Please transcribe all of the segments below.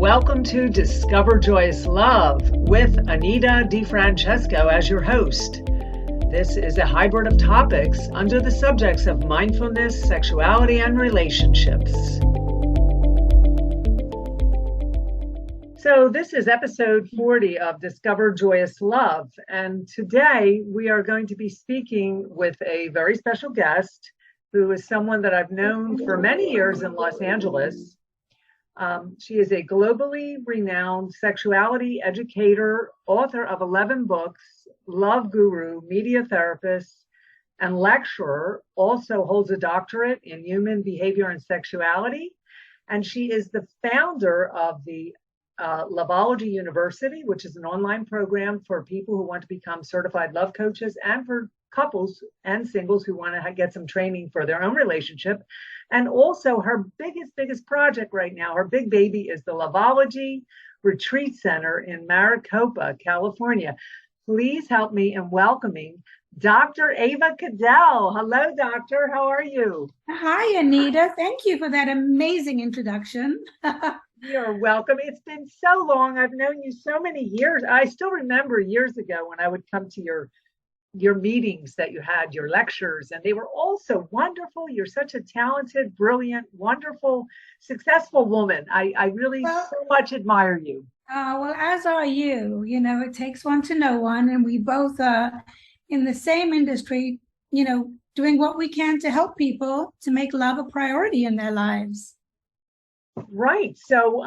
Welcome to Discover Joyous Love with Anita DeFrancesco as your host. This is a hybrid of topics under the subjects of mindfulness, sexuality, and relationships. So this is episode 40 of Discover Joyous Love, and today we are going to be speaking with a very special guest who is someone that I've known for many years in Los Angeles. She is a globally renowned sexuality educator, author of 11 books, love guru, media therapist, and lecturer, also holds a doctorate in human behavior and sexuality. And she is the founder of the Loveology University, which is an online program for people who want to become certified love coaches and for couples and singles who want to get some training for their own relationship. And also her biggest project right now, her big baby, is the Loveology Retreat Center in Maricopa, California. Please help me in welcoming Dr. Ava Cadell. Hello, doctor. How are you? Hi, Anita. Thank you for that amazing introduction. You're welcome. It's been so long. I've known you so many years. I still remember years ago when I would come to your meetings that you had, your lectures, and they were all so wonderful. You're such a talented, brilliant, wonderful, successful woman. I really so much admire you. Well, as are you. You know, it takes one to know one, and we both are in the same industry, you know, doing what we can to help people to make love a priority in their lives. Right. So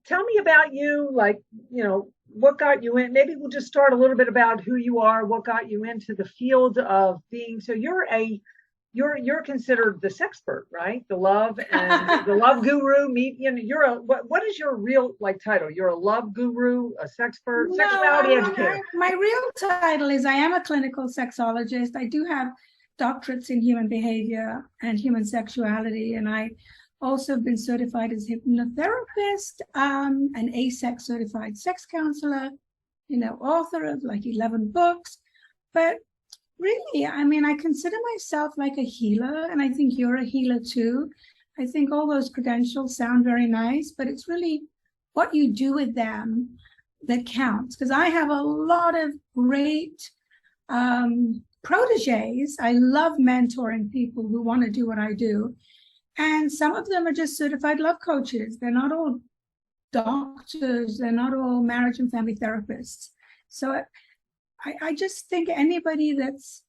tell me about you, like, you know, what got you in? Maybe we'll just start a little bit about who you are, what got you into the field of being. So you're considered the sexpert, right? The love and the love guru. You're a what is your real title? You're a love guru, a sexpert, sexuality educator. My real title is I am a clinical sexologist. I do have doctorates in human behavior and human sexuality, and I also have been certified as hypnotherapist, an ASEX certified sex counselor, you know, author of like 11 books. But really, I mean, I consider myself like a healer, and I think you're a healer too. I think all those credentials sound very nice, but it's really what you do with them that counts. Because I have a lot of great proteges. I love mentoring people who want to do what I do. And some of them are just certified love coaches. They're not all doctors. They're not all marriage and family therapists. So I just think anybody that's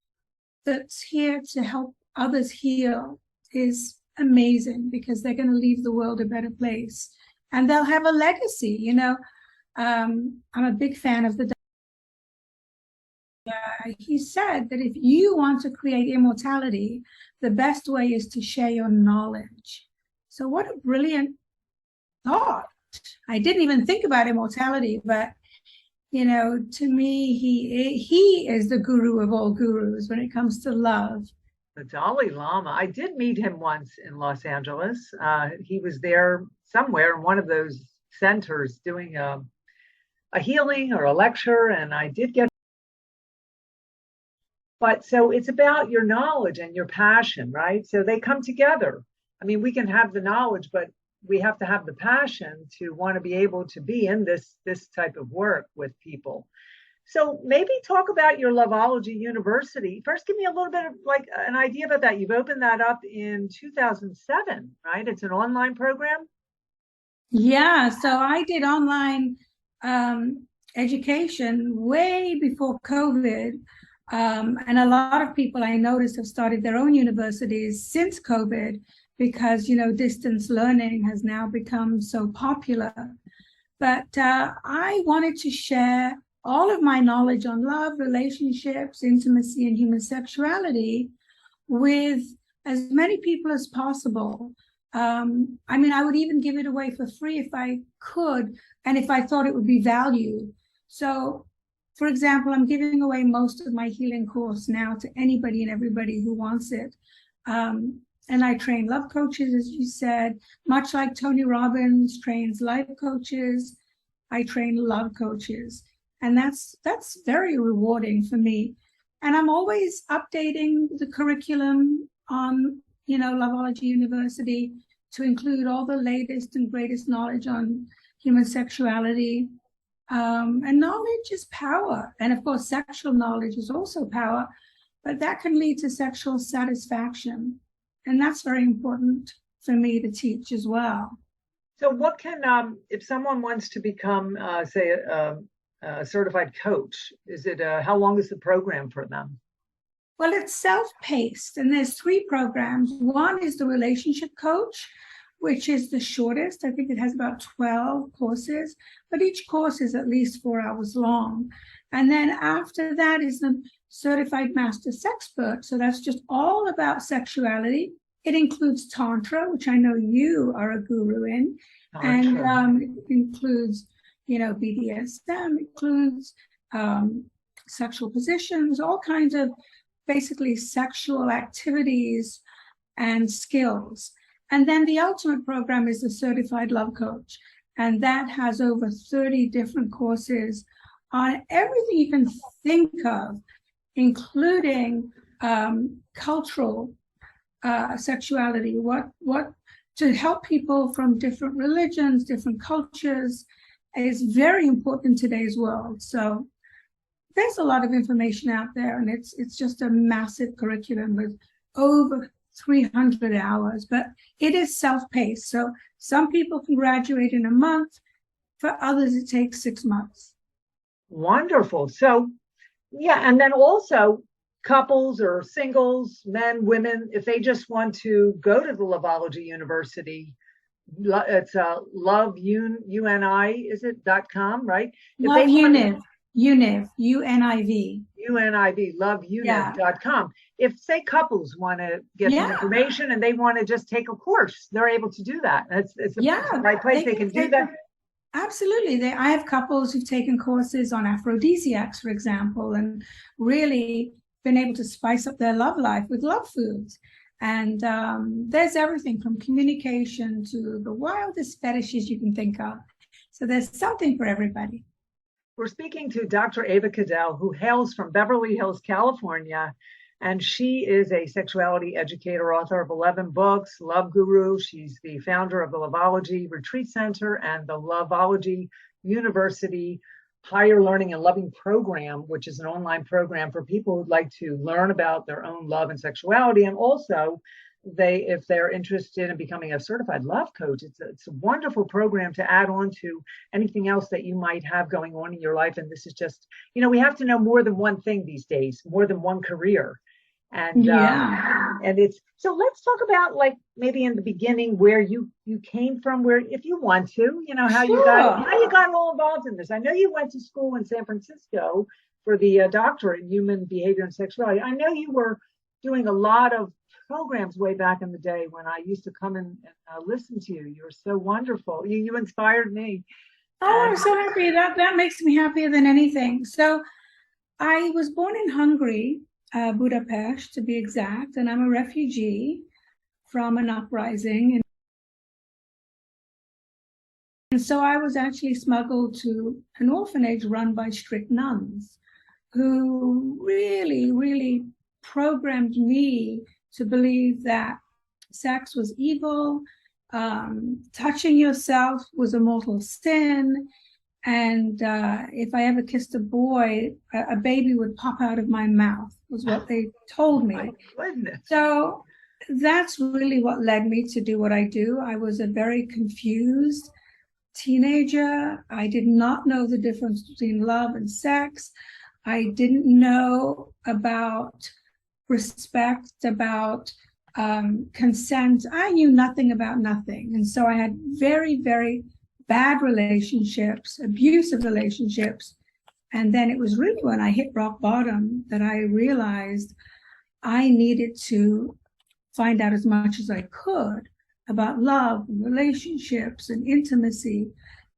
here to help others heal is amazing, because they're going to leave the world a better place. And they'll have a legacy. You know, I'm a big fan of the he said that if you want to create immortality, the best way is to share your knowledge. So what a brilliant thought. I didn't even think about immortality, but, you know, to me, he is the guru of all gurus when it comes to love. The Dalai Lama. I did meet him once in Los Angeles. He was there somewhere in one of those centers doing a healing or a lecture, and I did get. But so it's about your knowledge and your passion, right? So they come together. I mean, we can have the knowledge, but we have to have the passion to want to be able to be in this type of work with people. So maybe talk about your Loveology University. First, give me a little bit of like an idea about that. You've opened that up in 2007, right? It's an online program? Yeah, so I did online education way before COVID. And a lot of people I noticed have started their own universities since COVID, because, you know, distance learning has now become so popular. But I wanted to share all of my knowledge on love, relationships, intimacy, and human sexuality with as many people as possible. I mean, I would even give it away for free if I could, and if I thought it would be valued. So, for example, I'm giving away most of my healing course now to anybody and everybody who wants it. And I train love coaches, as you said, much like Tony Robbins trains life coaches. I train love coaches. And that's very rewarding for me. And I'm always updating the curriculum on, you know, Loveology University to include all the latest and greatest knowledge on human sexuality. And knowledge is power. And of course, sexual knowledge is also power, but that can lead to sexual satisfaction. And that's very important for me to teach as well. So what can, if someone wants to become, say, a certified coach, is it, how long is the program for them? Well, it's self-paced, and there's 3 programs. One is the relationship coach, which is the shortest. I think it has about 12 courses, but each course is at least 4 hours long. And then after that is the certified master sexpert. So that's just all about sexuality. It includes Tantra, which I know you are a guru in, and it includes, BDSM, includes sexual positions, all kinds of basically sexual activities and skills. And then the ultimate program is the certified love coach, and that has over 30 different courses on everything you can think of, including cultural sexuality, what to help people from different religions, different cultures is very important in today's world. So there's a lot of information out there, and it's just a massive curriculum with over 300 hours, but it is self-paced. So some people can graduate in a month. For others, it takes 6 months. Wonderful. So, yeah, and then also couples or singles, men, women, if they just want to go to the Loveology University, it's LoveUniv, is it .com, right? LoveUniv, UNIV. UNIV, LoveUniv.com. If, say, couples want to get some information and they want to just take a course, they're able to do that. It's the right place they can do that. Absolutely. I have couples who've taken courses on aphrodisiacs, for example, and really been able to spice up their love life with love foods. And there's everything from communication to the wildest fetishes you can think of. So there's something for everybody. We're speaking to Dr. Ava Cadell, who hails from Beverly Hills, California, and she is a sexuality educator, author of 11 books, love guru. She's the founder of the Loveology Retreat Center and the Loveology University Higher Learning and Loving Program, which is an online program for people who'd like to learn about their own love and sexuality. And also, if they're interested in becoming a certified love coach, it's a wonderful program to add on to anything else that you might have going on in your life. And this is just, we have to know more than one thing these days, more than one career. And and it's, so let's talk about, like, maybe in the beginning where you came from, where, if you want to, how you got all involved in this. I know you went to school in San Francisco for the doctorate in human behavior and sexuality. I know you were doing a lot of programs way back in the day when I used to come and listen to you. You were so wonderful. You inspired me. Oh, I'm so happy. That makes me happier than anything. So I was born in Hungary, Budapest to be exact, and I'm a refugee from an uprising. And so I was actually smuggled to an orphanage run by strict nuns who really, really programmed me to believe that sex was evil, touching yourself was a mortal sin, and if I ever kissed a boy, a baby would pop out of my mouth, was what they told me. My goodness. So that's really what led me to do what I do. I was a very confused teenager. I did not know the difference between love and sex. I didn't know about respect, about consent. I knew nothing about nothing. And so I had very, very bad relationships, abusive relationships. And then it was really when I hit rock bottom that I realized I needed to find out as much as I could about love and relationships and intimacy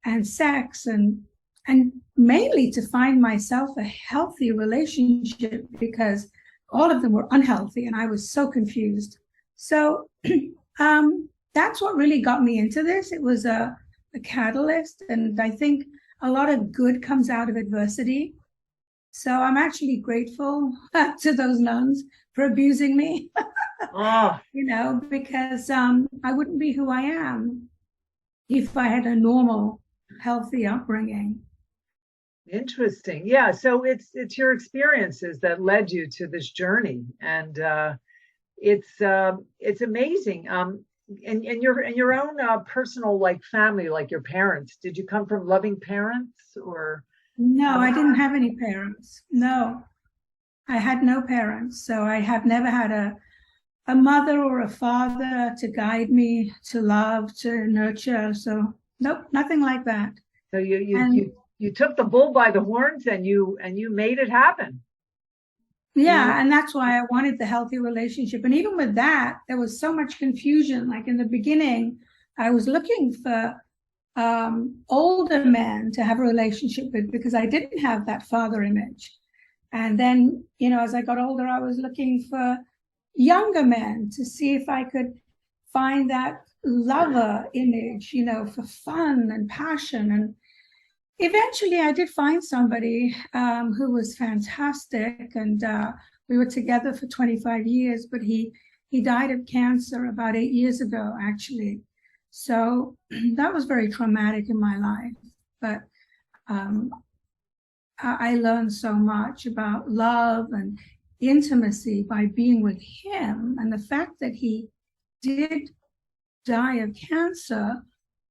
and sex, and mainly to find myself a healthy relationship, because all of them were unhealthy and I was so confused. So that's what really got me into this. It was a catalyst, and I think a lot of good comes out of adversity. So I'm actually grateful to those nuns for abusing me. Oh, because I wouldn't be who I am if I had a normal, healthy upbringing. interesting. Yeah. So it's your experiences that led you to this journey, and it's amazing. In your own personal like family, like your parents, did you come from loving parents or? No, How, I didn't have any parents. No, I had no parents. So I have never had a mother or a father to guide me, to love, to nurture. So nope, nothing like that. so And you took the bull by the horns and you made it happen. You yeah, and that's why I wanted the healthy relationship. And even with that, there was so much confusion. Like in the beginning, I was looking for older men to have a relationship with because I didn't have that father image. And then, as I got older, I was looking for younger men to see if I could find that lover image, for fun and passion. And eventually I did find somebody who was fantastic. And we were together for 25 years, but he died of cancer about 8 years ago, actually. So that was very traumatic in my life. But um, I learned so much about love and intimacy by being with him. And the fact that he did die of cancer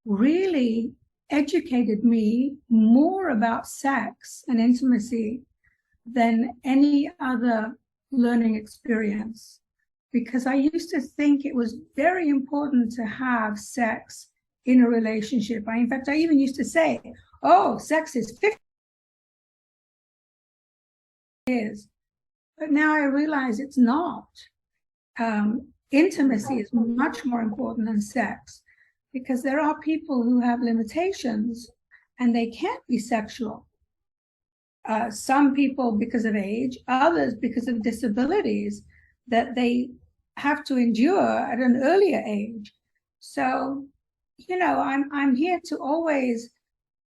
really educated me more about sex and intimacy than any other learning experience. Because I used to think it was very important to have sex in a relationship. In fact, I even used to say, oh, sex is 50 years. But now I realize it's not. Intimacy is much more important than sex because there are people who have limitations and they can't be sexual. Some people because of age, others because of disabilities that they have to endure at an earlier age. So, I'm here to always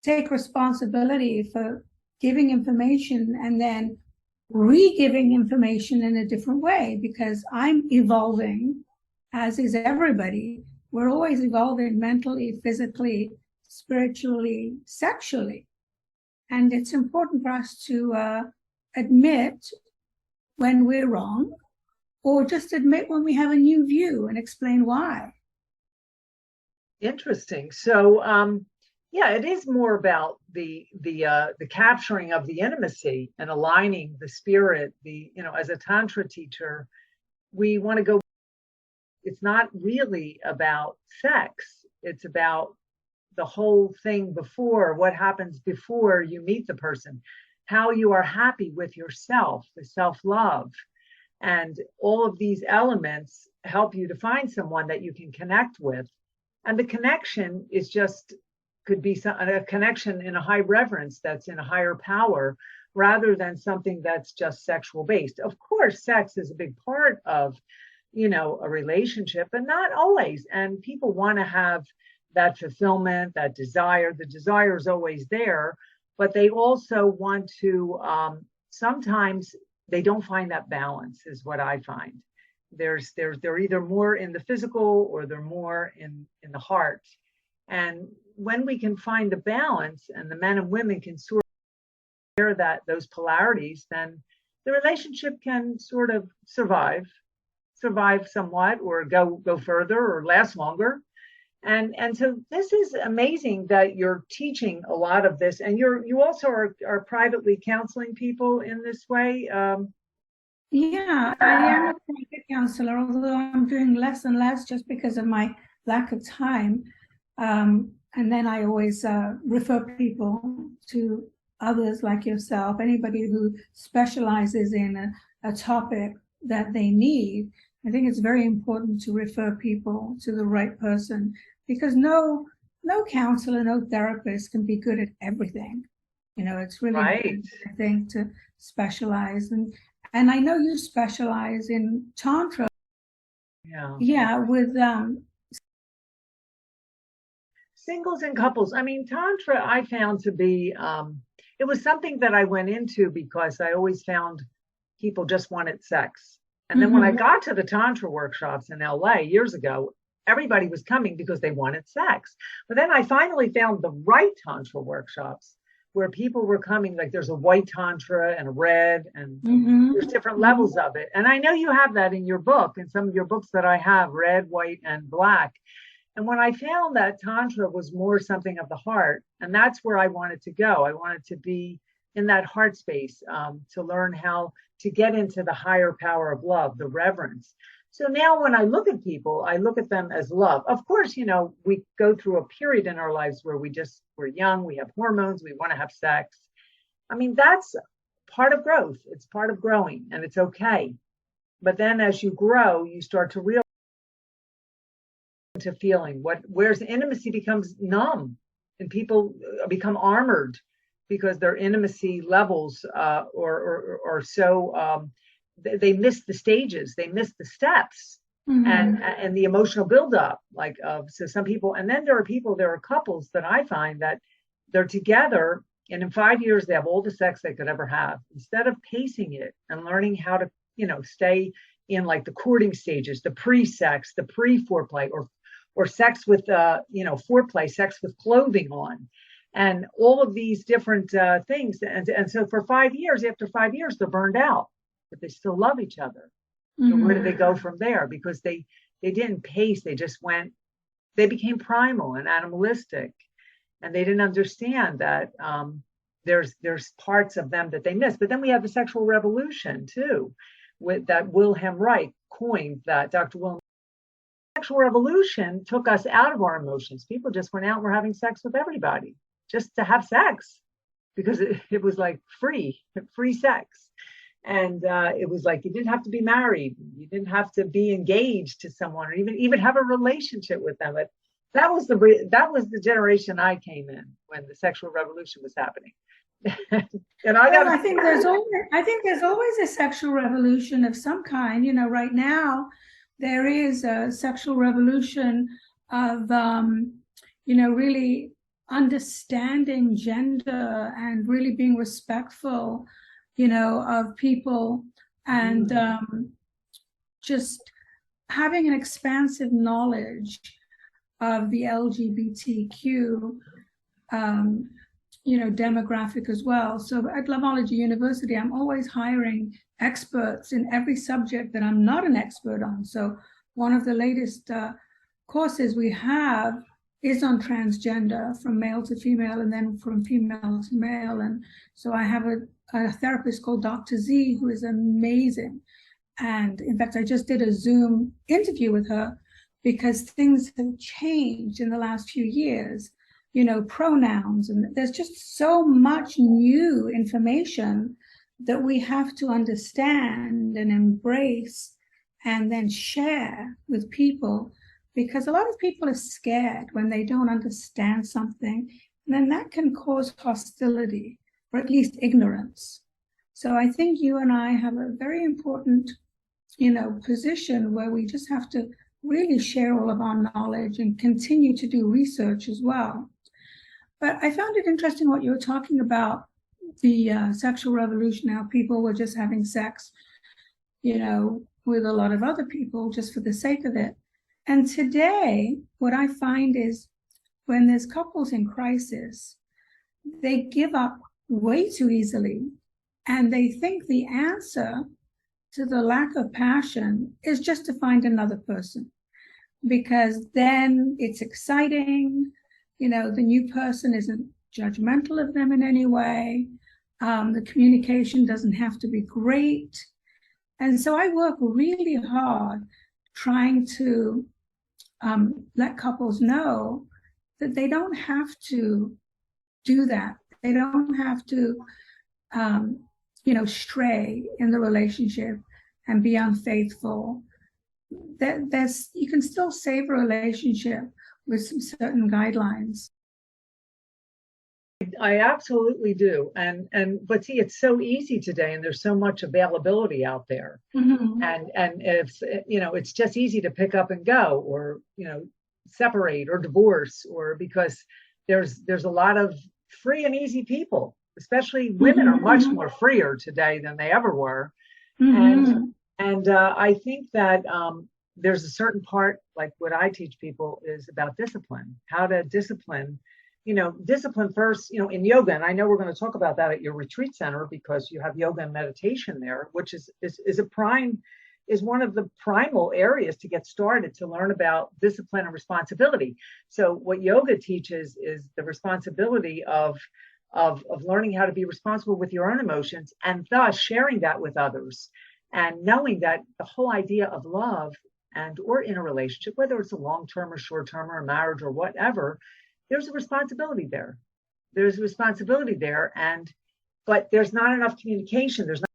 take responsibility for giving information and then re-giving information in a different way because I'm evolving, as is everybody. We're always evolving mentally, physically, spiritually, sexually. And it's important for us to admit when we're wrong or just admit when we have a new view and explain why. Interesting. So yeah, it is more about the capturing of the intimacy and aligning the spirit. As a tantra teacher, we want to go. It's not really about sex. It's about the whole thing before, what happens before you meet the person, how you are happy with yourself, the self-love. And all of these elements help you to find someone that you can connect with. And the connection is just could be a connection in a high reverence that's in a higher power rather than something that's just sexual based. Of course, sex is a big part of, a relationship, but not always. And people want to have that fulfillment, that desire. The desire is always there, but they also want to, sometimes they don't find that balance is what I find. They're either more in the physical or they're more in the heart. And when we can find the balance and the men and women can sort of share those polarities, then the relationship can sort of survive somewhat or go further or last longer. And so this is amazing that you're teaching a lot of this, and you also are privately counseling people in this way. Yeah, I am a private counselor, although I'm doing less and less just because of my lack of time. And then I always refer people to others like yourself, anybody who specializes in a topic that they need. I think it's very important to refer people to the right person because no counselor, no therapist can be good at everything. It's really Right. important, I think, to specialize. And I know you specialize in Tantra. Yeah. Yeah, with Singles and couples. I mean, Tantra I found to be, it was something that I went into because I always found people just wanted sex. And then when I got to the Tantra workshops in LA years ago, everybody was coming because they wanted sex. But then I finally found the right Tantra workshops where people were coming, like there's a white Tantra and a red, and there's different levels of it. And I know you have that in your book, in some of your books that I have, red, white, and black. And when I found that Tantra was more something of the heart, and that's where I wanted to go. I wanted to be in that heart space, to learn how to get into the higher power of love, the reverence. So now when I look at people, I look at them as love. Of course, you know, we go through a period in our lives where we're young, we have hormones, we want to have sex. I mean, that's part of growth. It's part of growing, and it's okay. But then as you grow, you start to realize to feeling where's intimacy becomes numb, and people become armored because their intimacy levels or so they miss the stages, they miss the steps, and the emotional buildup, like so some people. And then there are couples that I find that they're together, and in 5 years they have all the sex they could ever have. Instead of pacing it and learning how to, you know, stay in like the courting stages, the pre-sex, the pre-foreplay, or sex with you know, foreplay, sex with clothing on, and all of these different things. And so for 5 years, after 5 years, they're burned out, but they still love each other. So where do they go from there? Because they didn't pace, they became primal and animalistic, and they didn't understand that there's parts of them that they miss. But then we have the sexual revolution too, with that Wilhelm Reich coined, that Dr. Wilhelm. Sexual revolution took us out of our emotions. People just went out and were having sex with everybody just to have sex, because it was like free sex. And it was like, you didn't have to be married, you didn't have to be engaged to someone, or even have a relationship with them. But that was the generation I came in when the sexual revolution was happening. And I think there's always a sexual revolution of some kind. You know, right now there is a sexual revolution of you know, really understanding gender and really being respectful, you know, of people, and just having an expansive knowledge of the LGBTQ, you know, demographic as well. So at Loveology University, I'm always hiring experts in every subject that I'm not an expert on. So one of the latest courses we have is on transgender, from male to female, and then from female to male. And so I have a therapist called Dr. Z, who is amazing. And in fact, I just did a Zoom interview with her because things have changed in the last few years, you know, pronouns, and there's just so much new information that we have to understand and embrace and then share with people, because a lot of people are scared when they don't understand something, and then that can cause hostility, or at least ignorance. So I think you and I have a very important, you know, position where we just have to really share all of our knowledge and continue to do research as well. But I found it interesting what you were talking about, the sexual revolution, how people were just having sex, you know, with a lot of other people just for the sake of it. And today, what I find is when there's couples in crisis, they give up way too easily, and they think the answer to the lack of passion is just to find another person, because then it's exciting. You know, the new person isn't judgmental of them in any way. The communication doesn't have to be great. And so I work really hard trying to let couples know that they don't have to do that. They don't have to, you know, stray in the relationship and be unfaithful. You can still save a relationship with some certain guidelines. I absolutely do. But see, it's so easy today, and there's so much availability out there. And it's, you know, it's just easy to pick up and go, or, you know, separate or divorce, or because there's a lot of free and easy people, especially women are much more freer today than they ever were. And I think that there's a certain part, like what I teach people, is about discipline, how to discipline, discipline first, in yoga. And I know we're going to talk about that at your retreat center because you have yoga and meditation there, which is one of the primal areas to get started to learn about discipline and responsibility. So what yoga teaches is the responsibility of learning how to be responsible with your own emotions and thus sharing that with others, and knowing that the whole idea of love or in a relationship, whether it's a long-term or short-term or a marriage or whatever, there's a responsibility there. But there's not enough communication. There's not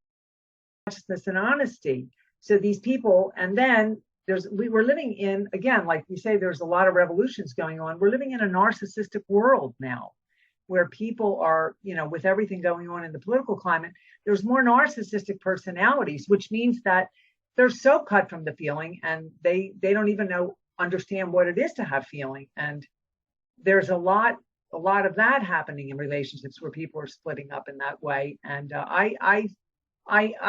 consciousness and honesty. So these people, and then we're living in, again, like we say, there's a lot of revolutions going on. We're living in a narcissistic world now, where people are, with everything going on in the political climate, there's more narcissistic personalities, which means that they're so cut from the feeling, and they don't even understand what it is to have feeling. And there's a lot of that happening in relationships where people are splitting up in that way. And I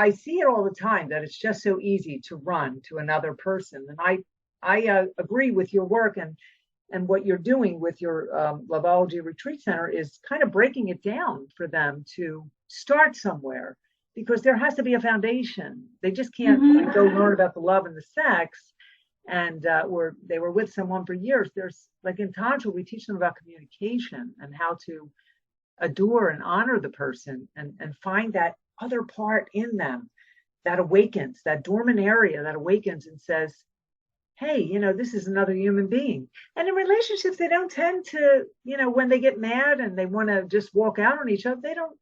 see it all the time, that it's just so easy to run to another person. And I agree with your work, and what you're doing with your Loveology Retreat Center is kind of breaking it down for them to start somewhere, because there has to be a foundation. They just can't go learn about the love and the sex, and they were with someone for years. There's, like in Tantra, we teach them about communication and how to adore and honor the person, and find that other part in them that awakens, that dormant area that awakens and says, hey, this is another human being. And in relationships, they don't tend to, when they get mad and they want to just walk out on each other, they don't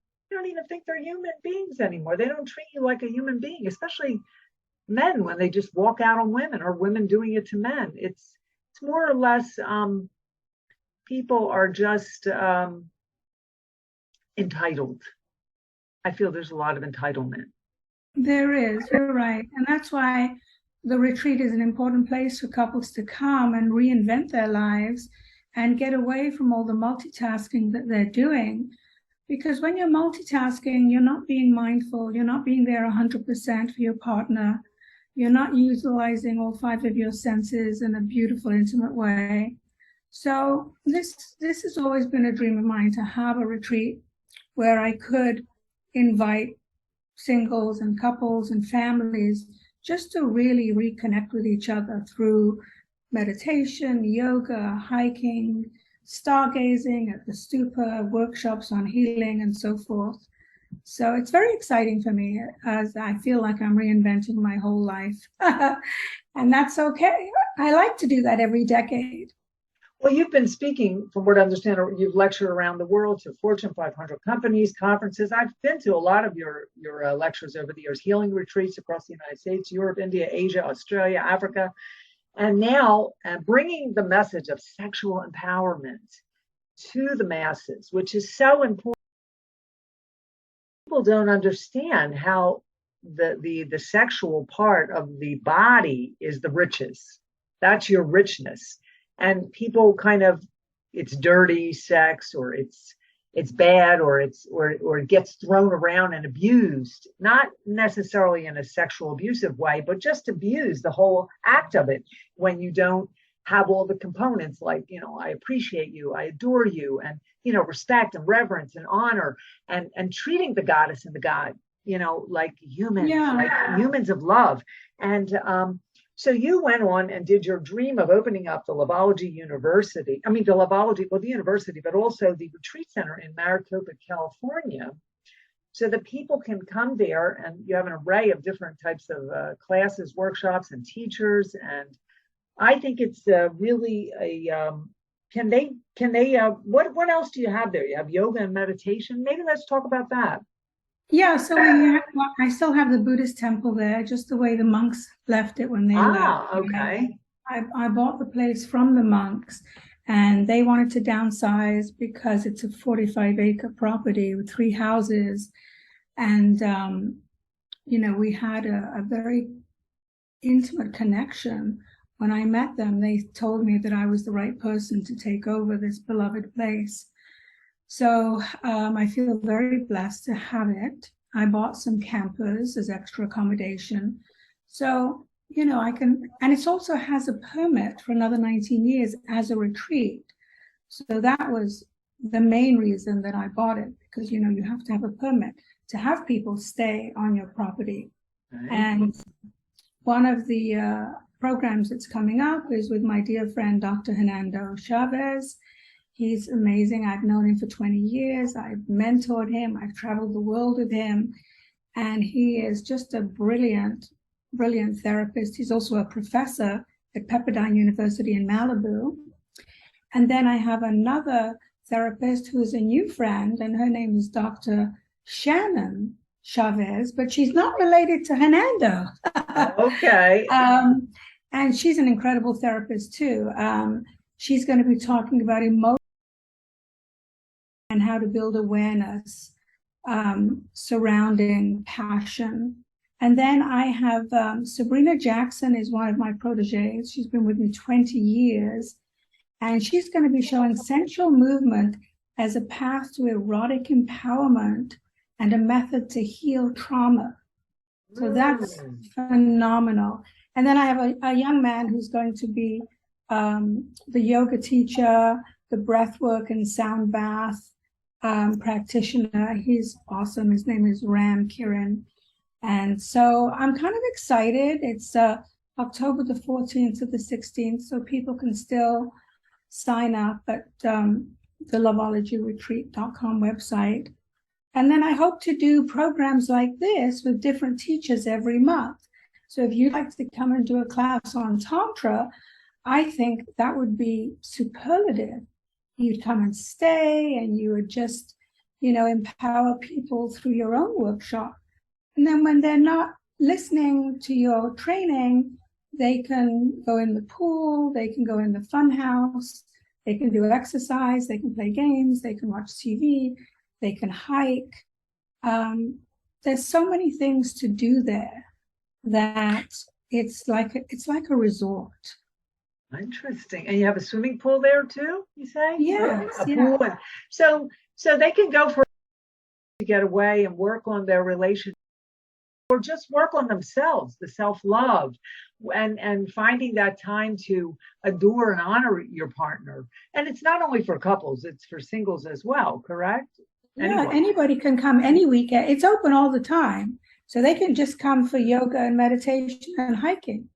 even think they're human beings anymore. They don't treat you like a human being, especially men, when they just walk out on women, or women doing it to men. It's more or less, people are just entitled. I feel there's a lot of entitlement. There is, you're right. And that's why the retreat is an important place for couples to come and reinvent their lives and get away from all the multitasking that they're doing. Because when you're multitasking, you're not being mindful, you're not being there 100% for your partner, you're not utilizing all 5 of your senses in a beautiful, intimate way. So this has always been a dream of mine, to have a retreat where I could invite singles and couples and families just to really reconnect with each other through meditation, yoga, hiking, stargazing at the stupa, workshops on healing, and so forth. So it's very exciting for me, as I feel like I'm reinventing my whole life. And that's okay. I like to do that every decade. Well, you've been speaking, from what I understand, you've lectured around the world to Fortune 500 companies, conferences. I've been to a lot of your lectures over the years, healing retreats across the United States, Europe, India, Asia, Australia, Africa, and now bringing the message of sexual empowerment to the masses, which is so important. People don't understand how the sexual part of the body is the richest. That's your richness. And people kind of, it's dirty sex, or it's bad, or it gets thrown around and abused, not necessarily in a sexual abusive way, but just abuse the whole act of it, when you don't have all the components, like, I appreciate you, I adore you, and, respect and reverence and honor, and treating the goddess and the god, like humans, like humans of love. And so you went on and did your dream of opening up the Loveology University. I mean, the university, but also the retreat center in Maricopa, California, so that people can come there, and you have an array of different types of classes, workshops, and teachers. And I think it's really what else do you have there? You have yoga and meditation. Maybe let's talk about that. Yeah, so I still have the Buddhist temple there, just the way the monks left it when they left. Okay. I bought the place from the monks, and they wanted to downsize because it's a 45-acre property with 3 houses. And, we had a very intimate connection. When I met them, they told me that I was the right person to take over this beloved place. So I feel very blessed to have it. I bought some campers as extra accommodation So, you know, I can, and it also has a permit for another 19 years as a retreat. So that was the main reason that I bought it, because, you know, you have to have a permit to have people stay on your property. Right. And one of the programs that's coming up is with my dear friend, Dr. Hernando Chavez. He's amazing. I've known him for 20 years. I've mentored him. I've traveled the world with him. And he is just a brilliant, brilliant therapist. He's also a professor at Pepperdine University in Malibu. And then I have another therapist who is a new friend, and her name is Dr. Shannon Chavez, but she's not related to Hernando. Okay. And she's an incredible therapist too. She's going to be talking about emotion and how to build awareness surrounding passion. And then I have Sabrina Jackson is one of my proteges. She's been with me 20 years. And she's going to be showing sensual movement as a path to erotic empowerment and a method to heal trauma. So that's phenomenal. And then I have a young man who's going to be the yoga teacher, the breathwork and sound bath practitioner. He's awesome. His name is Ram Kiran. And so I'm kind of excited. It's October the 14th to the 16th, so people can still sign up at the loveologyretreat.com website. And then I hope to do programs like this with different teachers every month. So if you'd like to come and do a class on Tantra, I think that would be superlative. You'd come and stay and you would just, you know, empower people through your own workshop. And then when they're not listening to your training, they can go in the pool, they can go in the fun house, they can do exercise, they can play games, they can watch TV, they can hike. There's so many things to do there that it's like a resort. Interesting. And you have a swimming pool there too, you say? Yes. A pool. And so they can go for to get away and work on their relationship, or just work on themselves, the self-love, and finding that time to adore and honor your partner. And it's not only for couples, it's for singles as well, correct? Yeah, anybody can come any weekend. It's open all the time. So they can just come for yoga and meditation and hiking,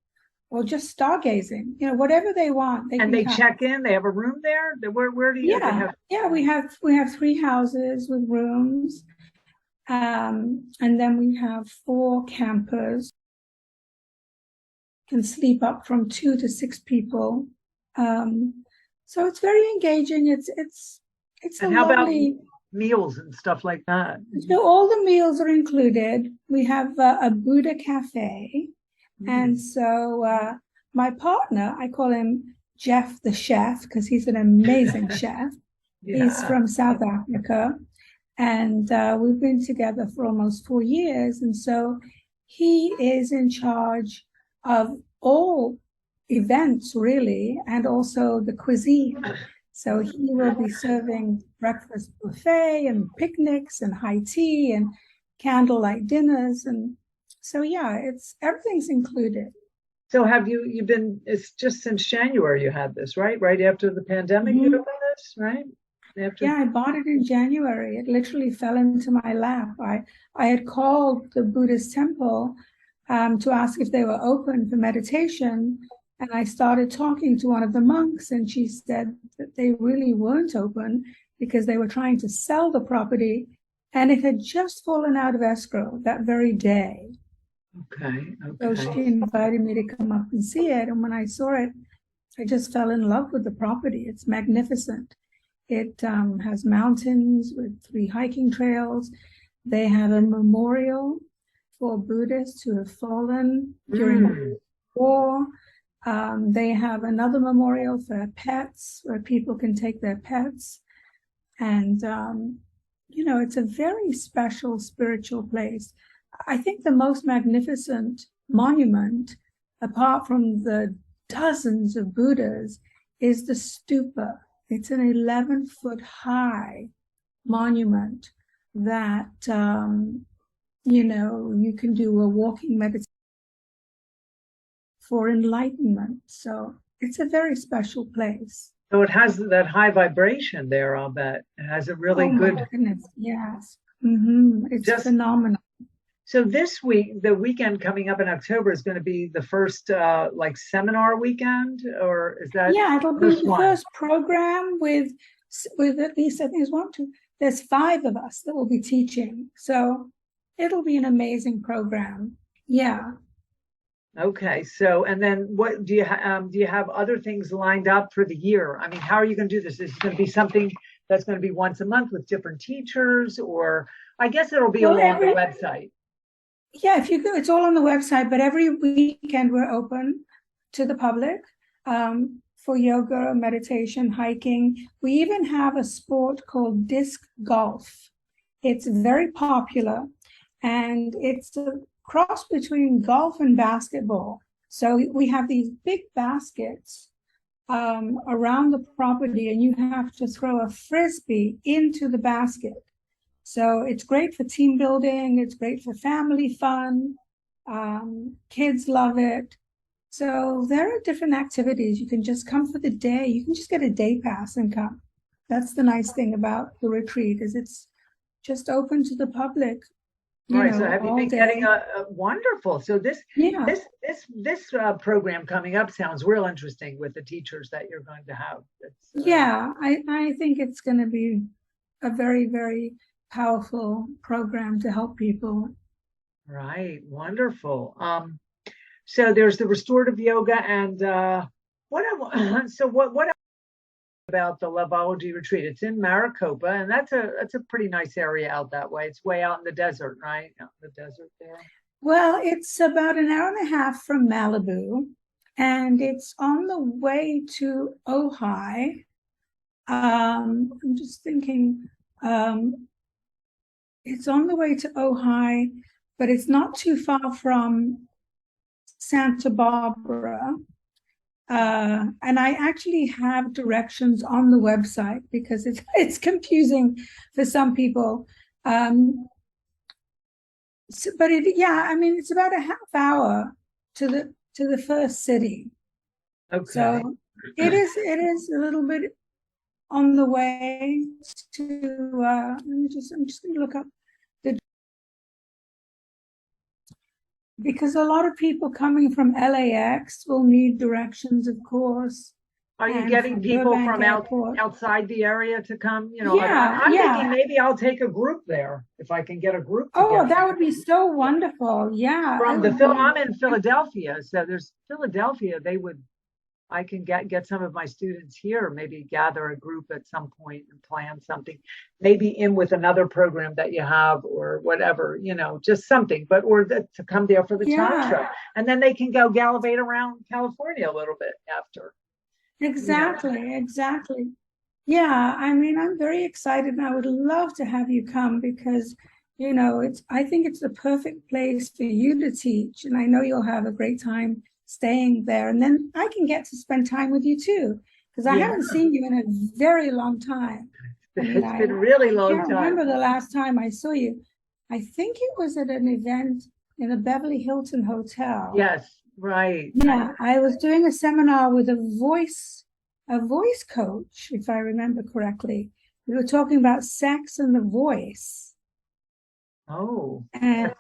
or just stargazing, you know, whatever they want. They check in, they have a room there? Where do you have? Yeah, we have 3 houses with rooms. And then we have 4 campers. Can sleep up from 2 to 6 people. So it's very engaging. It's and how lovely, about meals and stuff like that? So all the meals are included. We have a Buddha cafe. And so my partner, I call him Jeff the chef because he's an amazing chef. Yeah. He's from South Africa. And we've been together for almost 4 years. And so he is in charge of all events, really, and also the cuisine. So he will be serving breakfast buffet and picnics and high tea and candlelight dinners. And so, yeah, everything's included. So have you've been, it's just since January you had this, right? Right after the pandemic, you opened this, right? Yeah, I bought it in January. It literally fell into my lap. I had called the Buddhist temple to ask if they were open for meditation. And I started talking to one of the monks, and she said that they really weren't open because they were trying to sell the property, and it had just fallen out of escrow that very day. Okay. So she invited me to come up and see it. And when I saw it, I just fell in love with the property. It's magnificent. It has mountains with 3 hiking trails. They have a memorial for Buddhists who have fallen during the war. They have another memorial for pets where people can take their pets. And, you know, it's a very special spiritual place. I think the most magnificent monument, apart from the dozens of Buddhas, is the stupa. It's an 11-foot high monument that, you know, you can do a walking meditation for enlightenment. So it's a very special place. So it has that high vibration there, I'll bet. It has a really Oh good. my goodness, yes. It's Just phenomenal. so this week, the weekend coming up in October is going to be the first like seminar weekend, or is that? Yeah, it'll be first the one? first program with at least, I think there's one, two, there's 5 of us that will be teaching. So it'll be an amazing program. Yeah. Okay, so and then what do you have other things lined up for the year? I mean, how are you going to do this? Is it going to be something that's going to be once a month with different teachers, or I guess it'll be Well, along the website. Yeah, if you go, it's all on the website, but every weekend we're open to the public for yoga, meditation, hiking. We even have a sport called disc golf. It's very popular, and it's a cross between golf and basketball. So we have these big baskets around the property, and you have to throw a frisbee into the basket. So it's great for team building. It's great for family fun. Kids love it. So there are different activities. You can just come for the day. You can just get a day pass and come. That's the nice thing about the retreat, is it's just open to the public. All right. So have you been getting a wonderful? So this program coming up sounds real interesting with the teachers that you're going to have. Yeah, I think it's going to be a very, very powerful program to help people. Right. Wonderful. So there's the restorative yoga, and what about the Loveology Retreat? It's in Maricopa, and that's a pretty nice area out that way. It's way out in the desert, right? Out in the desert there. Well, it's about an hour and a half from Malibu, and it's on the way to Ojai. I'm just thinking, it's on the way to Ojai, but it's not too far from Santa Barbara. And I actually have directions on the website because it's confusing for some people. But I mean, it's about a half hour to the first city. Okay. So it is a little bit on the way to. I'm just going to look up because a lot of people coming from LAX will need directions, of course. Are you getting people from outside the area to come? You know, I'm thinking maybe I'll take a group there if I can get a group together. Oh, that would be so wonderful. Yeah. I'm in Philadelphia, so there's Philadelphia. I can get some of my students here, maybe gather a group at some point and plan something, maybe in with another program that you have or whatever, you know, just something, to come there for the Tantra. And then they can go gallivate around California a little bit after. Exactly. Yeah, I mean, I'm very excited, and I would love to have you come because, you know, I think it's the perfect place for you to teach, and I know you'll have a great time staying there, and then I can get to spend time with you too, because I haven't seen you in a very long time. It's been a really long time. I remember the last time I saw you. I think it was at an event in the Beverly Hilton Hotel. Yes, right. Yeah, I was doing a seminar with a voice coach, if I remember correctly. We were talking about sex and the voice. Oh. And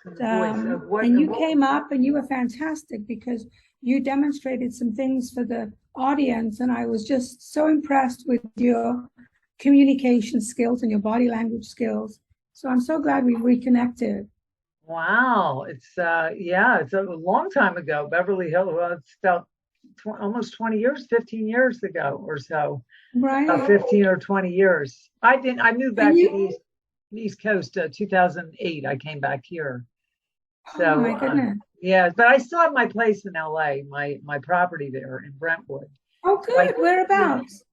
you came up, and you were fantastic because you demonstrated some things for the audience, and I was just so impressed with your communication skills and your body language skills. So I'm so glad we reconnected. Wow, it's it's a long time ago. Beverly Hills. Well, it's about almost 20 years, 15 years ago or so. Right. 15 or 20 years. I moved back to East Coast 2008. I came back here. So, oh my goodness. Yeah, but I still have my place in LA, my property there in Brentwood. Oh, good. Whereabouts?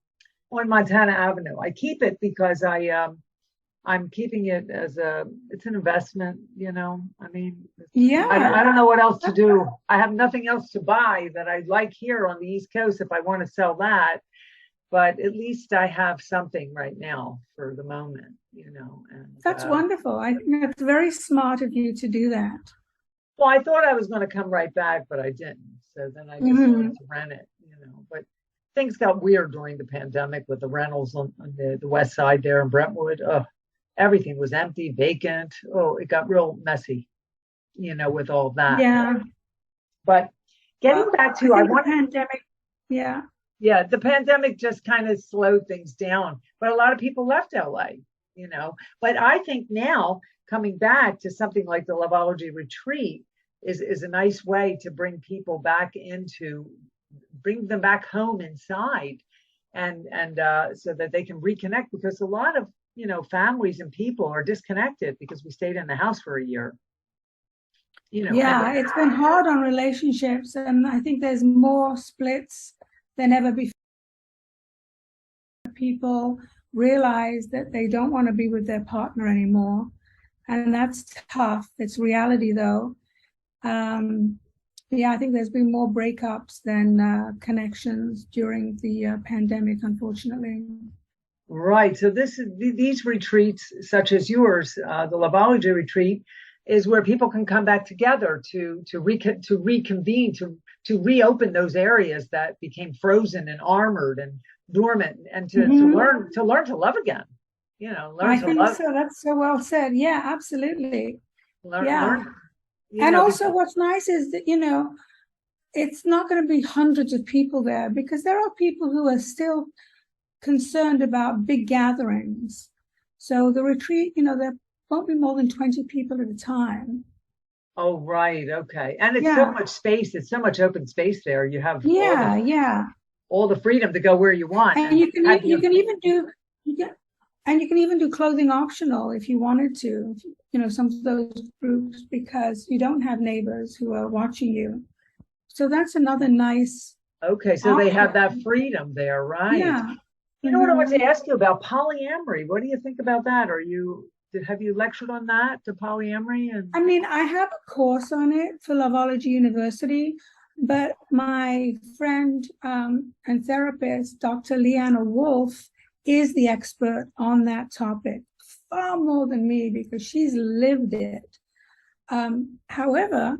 On Montana Avenue. I keep it because I'm keeping it as it's an investment, you know. I mean, I don't know what else to do. I have nothing else to buy that I like here on the East Coast if I want to sell that. But at least I have something right now for the moment, you know. And that's wonderful. I think that's very smart of you to do that. Well, I thought I was going to come right back, but I didn't. So then I just wanted to rent it, but things got weird during the pandemic with the rentals on the west side there in Brentwood. Oh, everything was empty, vacant. Oh, it got real messy, with all that. Yeah. But getting back to, the pandemic. Yeah. Yeah, the pandemic just kind of slowed things down, but a lot of people left LA, But I think now coming back to something like the Loveology Retreat is a nice way to bring people bring them back home inside, and so that they can reconnect, because a lot of families and people are disconnected because we stayed in the house for a year. Yeah, it's been hard on relationships, and I think there's more splits than ever before. People realize that they don't want to be with their partner anymore, and that's tough. It's reality, though. Yeah, I think there's been more breakups than connections during the pandemic, unfortunately. Right. So these retreats, such as yours, the Loveology Retreat, is where people can come back together to reconvene, to reopen those areas that became frozen and armored and dormant, and to learn to love again. I think so. That's so well said. Yeah, absolutely. Learn, and also what's nice is that, it's not going to be hundreds of people there, because there are people who are still concerned about big gatherings. So the retreat, there won't be more than 20 people at a time. Oh, right. Okay. And it's so much space. It's so much open space there. You have all the freedom to go where you want. And you can even do clothing optional if you wanted to, some of those groups, because you don't have neighbors who are watching you. So that's another nice. Okay. So they have that freedom there, right? Yeah. You know what I want to ask you about polyamory? What do you think about that? Have you lectured on that, to polyamory? I mean, I have a course on it for Loveology University, but my friend and therapist, Dr. Leanna Wolf, is the expert on that topic, far more than me, because she's lived it. However,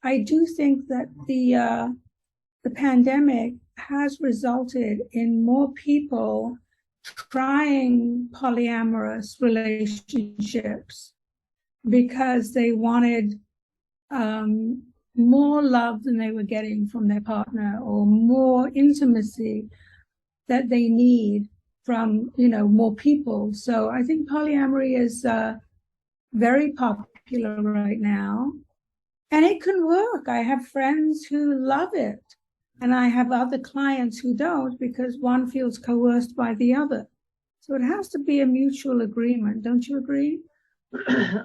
I do think that the pandemic has resulted in more people trying polyamorous relationships because they wanted more love than they were getting from their partner, or more intimacy that they need from more people. So I think polyamory is very popular right now, and it can work. I have friends who love it, and I have other clients who don't, because one feels coerced by the other. So it has to be a mutual agreement. Don't you agree?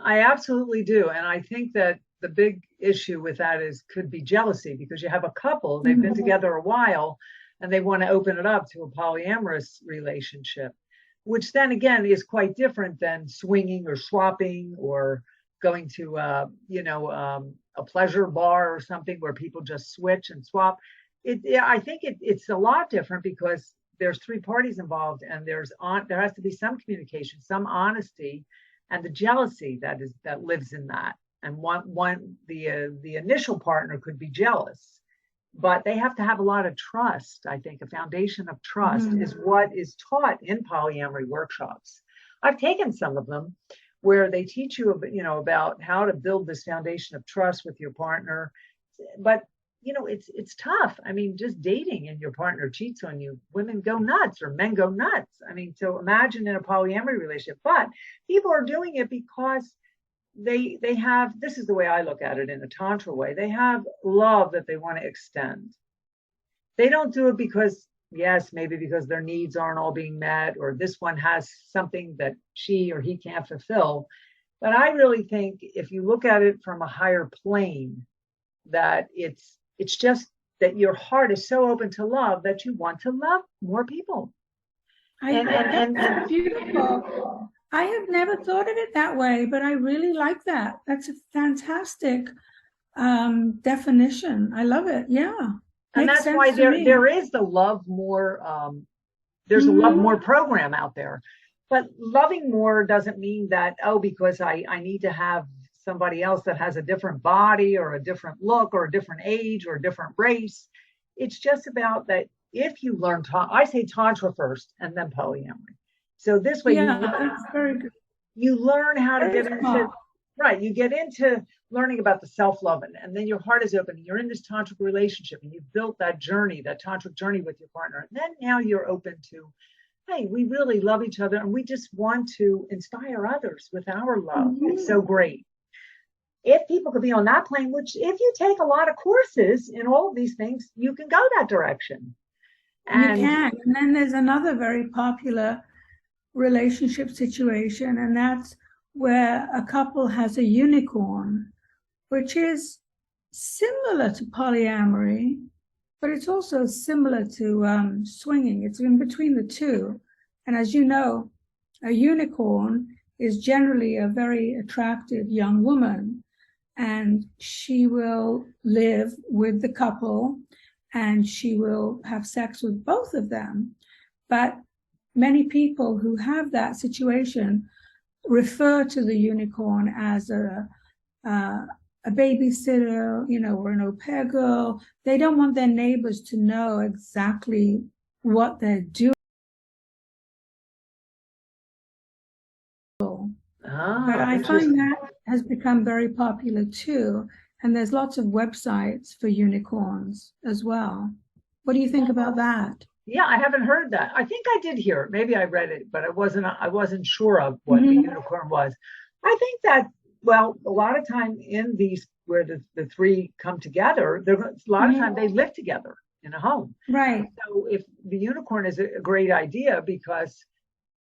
I absolutely do. And I think that the big issue with that could be jealousy, because you have a couple, they've been together a while, and they want to open it up to a polyamorous relationship, which then again is quite different than swinging or swapping, or going to a pleasure bar or something where people just switch and swap. I think it's a lot different, because there's three parties involved, and there has to be some communication, some honesty, and the jealousy that lives in that. And the initial partner could be jealous, but they have to have a lot of trust. I think a foundation of trust is what is taught in polyamory workshops. I've taken some of them where they teach you, about how to build this foundation of trust with your partner, but it's tough. I mean, just dating and your partner cheats on you, women go nuts, or men go nuts. I mean, so imagine in a polyamory relationship, but people are doing it because they have, this is the way I look at it in a Tantra way, they have love that they want to extend. They don't do it because, maybe because their needs aren't all being met, or this one has something that she or he can't fulfill. But I really think if you look at it from a higher plane, that it's just that your heart is so open to love that you want to love more people. That's beautiful. I have never thought of it that way, but I really like that. That's a fantastic definition. I love it. Yeah. And that's why there is the Love More, there's a Love More program out there. But loving more doesn't mean that, because I need to have somebody else that has a different body or a different look or a different age or a different race. It's just about that if you learn, I say Tantra first and then polyamory. So this way that's very good. You learn how to Very get into, smart. right, you get into learning about the self-love, and then your heart is open. You're in this tantric relationship and you've built that journey, that tantric journey with your partner. And then now you're open to, hey, we really love each other and we just want to inspire others with our love. It's so great. If people could be on that plane, which if you take a lot of courses in all of these things, you can go that direction. And you can. And then there's another very popular relationship situation, and that's where a couple has a unicorn, which is similar to polyamory, but it's also similar to swinging. It's in between the two. And as you know, a unicorn is generally a very attractive young woman, and she will live with the couple and she will have sex with both of them. But many people who have that situation refer to the unicorn as a babysitter, or an au pair girl. They don't want their neighbors to know exactly what they're doing. But I find that has become very popular too. And there's lots of websites for unicorns as well. What do you think about that? Yeah, I haven't heard that. I think I did hear it. Maybe I read it, but I wasn't sure of what the unicorn was. I think that, well, a lot of time in these where the three come together, a lot of time they live together in a home. Right. So if the unicorn is a great idea, because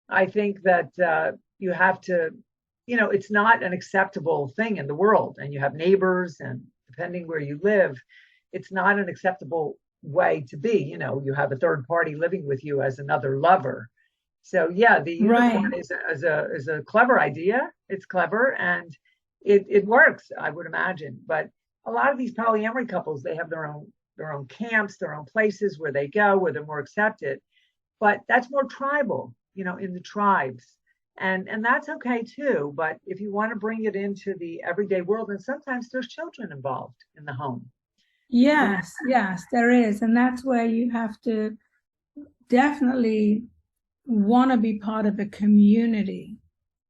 I think that you have to, it's not an acceptable thing in the world, and you have neighbors, and depending where you live, it's not an acceptable way to be. You have a third party living with you as another lover. So yeah, the unicorn is a clever idea. It's clever and it works, I would imagine. But a lot of these polyamory couples, they have their own camps, their own places where they go, where they're more accepted. But that's more tribal, in the tribes. And that's okay too. But if you want to bring it into the everyday world, and sometimes there's children involved in the home. Yes, there is. And that's where you have to definitely want to be part of a community.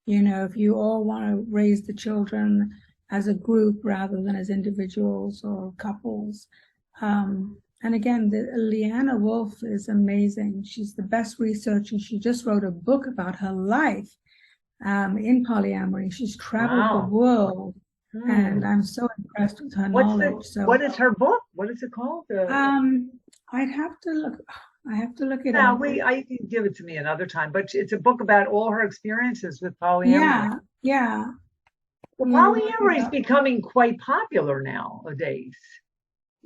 If you all want to raise the children as a group rather than as individuals or couples. And again, Leanna Wolf is amazing. She's the best researcher. She just wrote a book about her life in polyamory. She's traveled the world. And I'm so impressed with her knowledge. What is her book? What is it called? I'd have to look. I have to look it up. I can give it to me another time. But it's a book about all her experiences with polyamory. Yeah. Well, polyamory is becoming quite popular nowadays.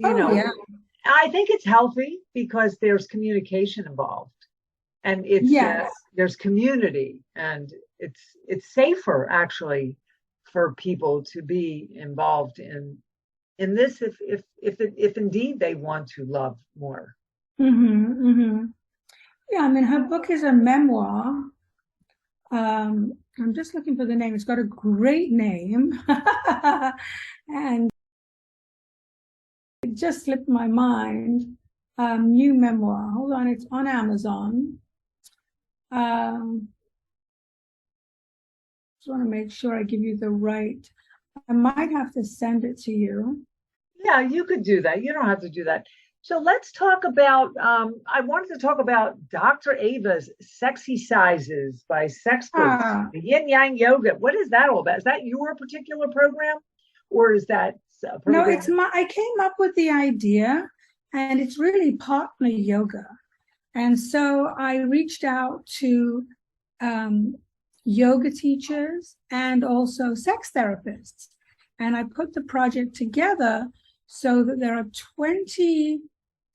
I think it's healthy because there's communication involved, and there's community, and it's safer actually for people to be involved in this if indeed they want to love more. Yeah, I mean, her book is a memoir. I'm just looking for the name. It's got a great name. And it just slipped my mind. New memoir. Hold on, it's on Amazon. Just want to make sure I give you the right. I might have to send it to you. Yeah, you could do that. You don't have to do that. So let's talk about, I wanted to talk about Dr. Ava's Sexy Sizes by Sexperts, the Yin Yang Yoga. What is that all about? Is that your particular program, or is that a program? No, I came up with the idea, and it's really partner yoga. And so I reached out to yoga teachers and also sex therapists. And I put the project together so that there are 20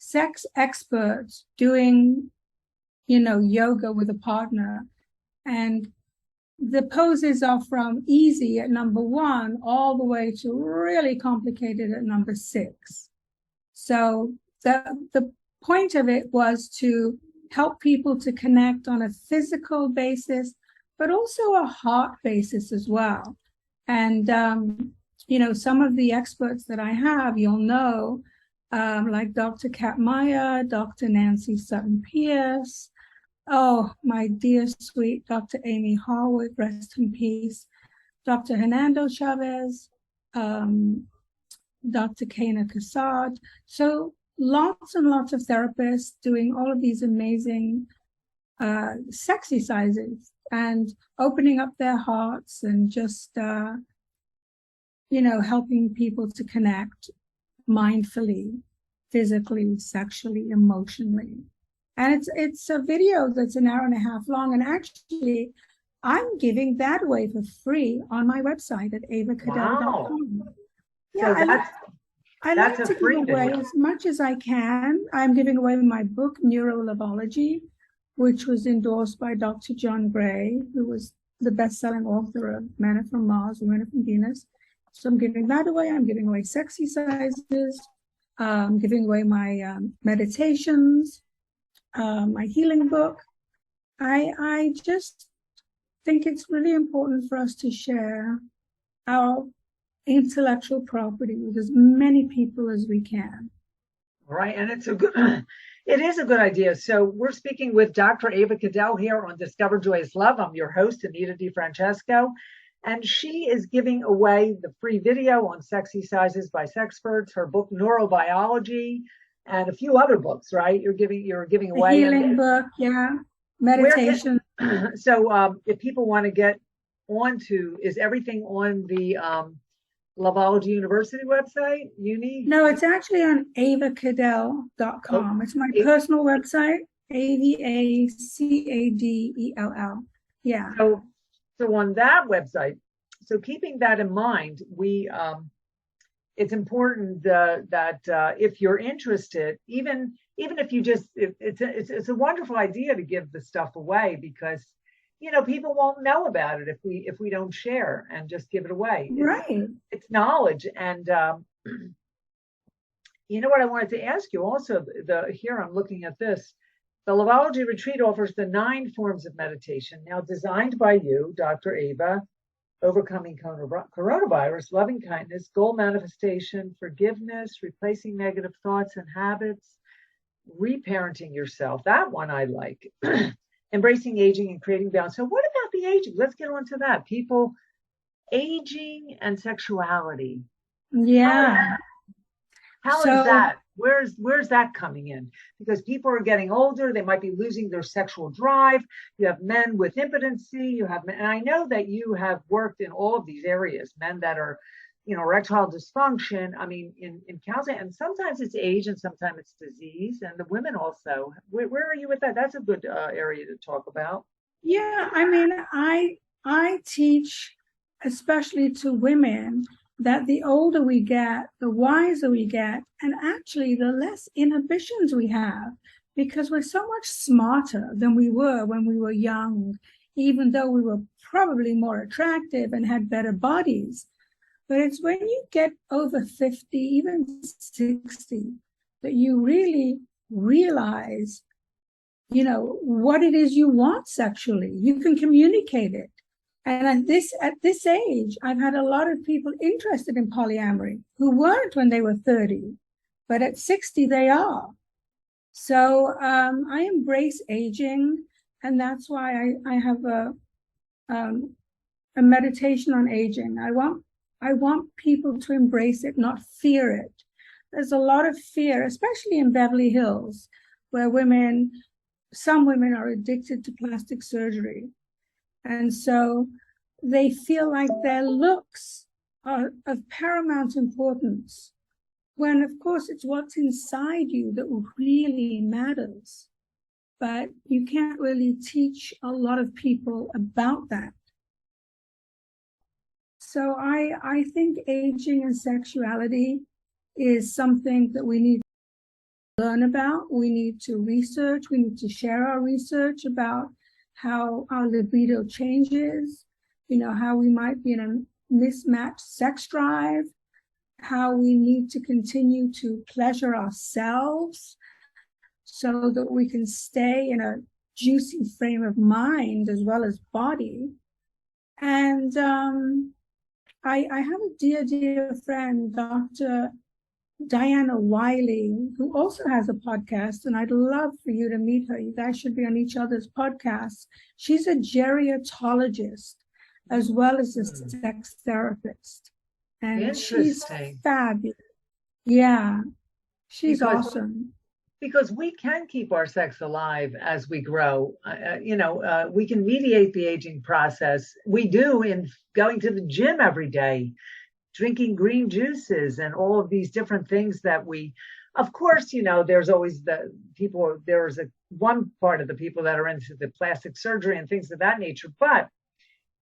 sex experts doing, yoga with a partner. And the poses are from easy at number 1 all the way to really complicated at number 6. So the point of it was to help people to connect on a physical basis, but also a heart basis as well. And, you know, some of the experts that I have, you'll know, like Dr. Kat Meyer, Dr. Nancy Sutton-Pierce, oh, my dear sweet Dr. Amy Harwood, rest in peace, Dr. Hernando Chavez, Dr. Kana Kassad. So lots and lots of therapists doing all of these amazing sex exercises and opening up their hearts and just, you know, helping people to connect mindfully, physically, sexually, emotionally. And it's a video that's an hour and a half long. And actually, I'm giving that away for free on my website at avacadell.com. Wow. Yeah, So I like to give away as much as I can. I'm giving away my book, Loveology, which was endorsed by Dr. John Gray, who was the best-selling author of Men Are From Mars, Women Are From Venus. So I'm giving that away. I'm giving away sex exercises. I'm giving away my meditations, my healing book. I just think it's really important for us to share our intellectual property with as many people as we can. Right, and it is a good idea. So we're speaking with Dr. Ava Cadell here on Discover Joyous Love. I'm your host, Anita DeFrancesco, and she is giving away the free video on sex exercises by sexperts, her book Neurobiology, and a few other books. Right, you're giving away the healing book, yeah, meditation. So if people want to get onto, is everything on the Loveology University website, uni? No, it's actually on avacadell.com. It's my personal website, AVACADELL. Yeah. So on that website, so keeping that in mind, it's important that if you're interested, even if you just, it's a wonderful idea to give the stuff away, because you know, people won't know about it if we don't share and just give it away. Right. It's knowledge. And you know what I wanted to ask you also, here I'm looking at this. The Loveology Retreat offers the 9 forms of meditation, now designed by you, Dr. Ava: overcoming coronavirus, loving kindness, goal manifestation, forgiveness, replacing negative thoughts and habits, reparenting yourself. That one I like. Embracing aging and creating balance. So what about the aging? Let's get on to that. People, aging and sexuality. Yeah. How is that? Where's that coming in? Because people are getting older. They might be losing their sexual drive. You have men with impotency. You have men, and I know that you have worked in all of these areas. Men that are, you know, erectile dysfunction. I mean, in counseling, and sometimes it's age and sometimes it's disease, and the women also. Where are you with that? That's a good area to talk about. Yeah, I mean, I teach, especially to women, that the older we get, the wiser we get, and actually the less inhibitions we have, because we're so much smarter than we were when we were young, even though we were probably more attractive and had better bodies. But it's when you get over 50, even 60, that you really realize, you know, what it is you want sexually. You can communicate it. And at this age, I've had a lot of people interested in polyamory who weren't when they were 30, but at 60 they are. So I embrace aging, and that's why I have a meditation on aging. I want people to embrace it, not fear it. There's a lot of fear, especially in Beverly Hills, where some women are addicted to plastic surgery. And so they feel like their looks are of paramount importance, when of course it's what's inside you that really matters. But you can't really teach a lot of people about that. So I think aging and sexuality is something that we need to learn about. We need to research. We need to share our research about how our libido changes, you know, how we might be in a mismatched sex drive, how we need to continue to pleasure ourselves so that we can stay in a juicy frame of mind as well as body. And I have a dear friend, Dr. Diana Wiley, who also has a podcast, and I'd love for you to meet her. You guys should be on each other's podcasts. She's a geriatrologist as well as a sex therapist. And she's fabulous. Yeah, she's awesome. Because we can keep our sex alive as we grow. We can mediate the aging process. We do in going to the gym every day, drinking green juices and all of these different things that we, of course, there's always one part of the people that are into the plastic surgery and things of that nature. But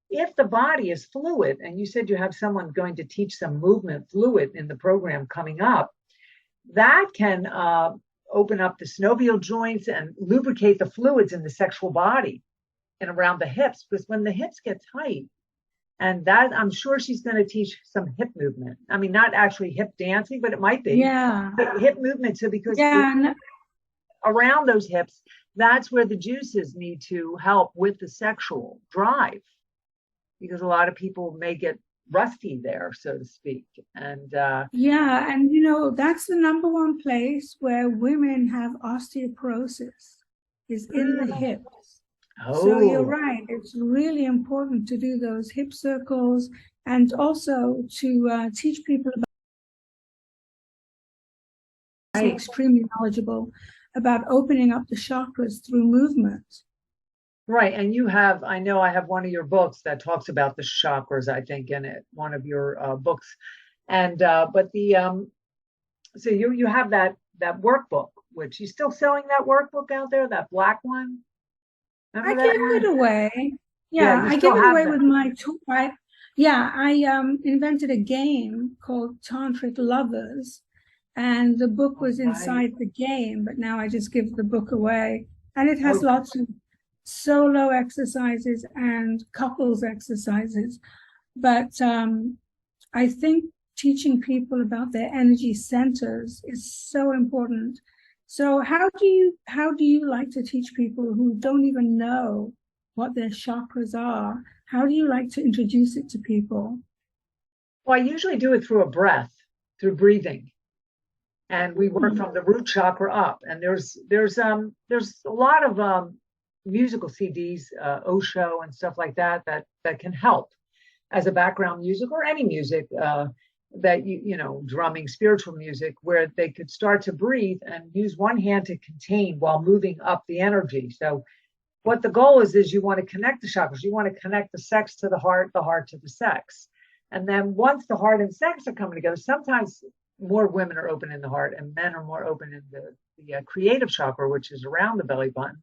if the body is fluid, and you said you have someone going to teach some movement fluid in the program coming up, that can open up the synovial joints and lubricate the fluids in the sexual body and around the hips, because when the hips get tight, and that I'm sure she's going to teach some hip movement. I mean, not actually hip dancing, but it might be. Yeah. But hip movement. So because around those hips, that's where the juices need to help with the sexual drive, because a lot of people may get rusty there, so to speak. And that's the number one place where women have osteoporosis is in the hips. So you're right, it's really important to do those hip circles, and also to teach people about extremely knowledgeable about opening up the chakras through movement. Right. And I know I have one of your books that talks about the chakras, I think, in it, one of your books. And, so you have that workbook, which you still selling that workbook out there, that black one? I gave it away. Yeah, I gave it away with my tour. I invented a game called Tantric Lovers, and the book was inside the game, but now I just give the book away. And it has lots of solo exercises and couples exercises. But I think teaching people about their energy centers is so important. So how do you like to teach people who don't even know what their chakras are? How do you like to introduce it to people? Well, I usually do it through a breath, through breathing. And we work from the root chakra up. And there's a lot of musical CDs, Osho and stuff like that can help as a background music, or any music that drumming, spiritual music, where they could start to breathe and use one hand to contain while moving up the energy. So what the goal is you want to connect the chakras. You want to connect the sex to the heart to the sex. And then once the heart and sex are coming together, sometimes more women are open in the heart and men are more open in the creative chakra, which is around the belly button.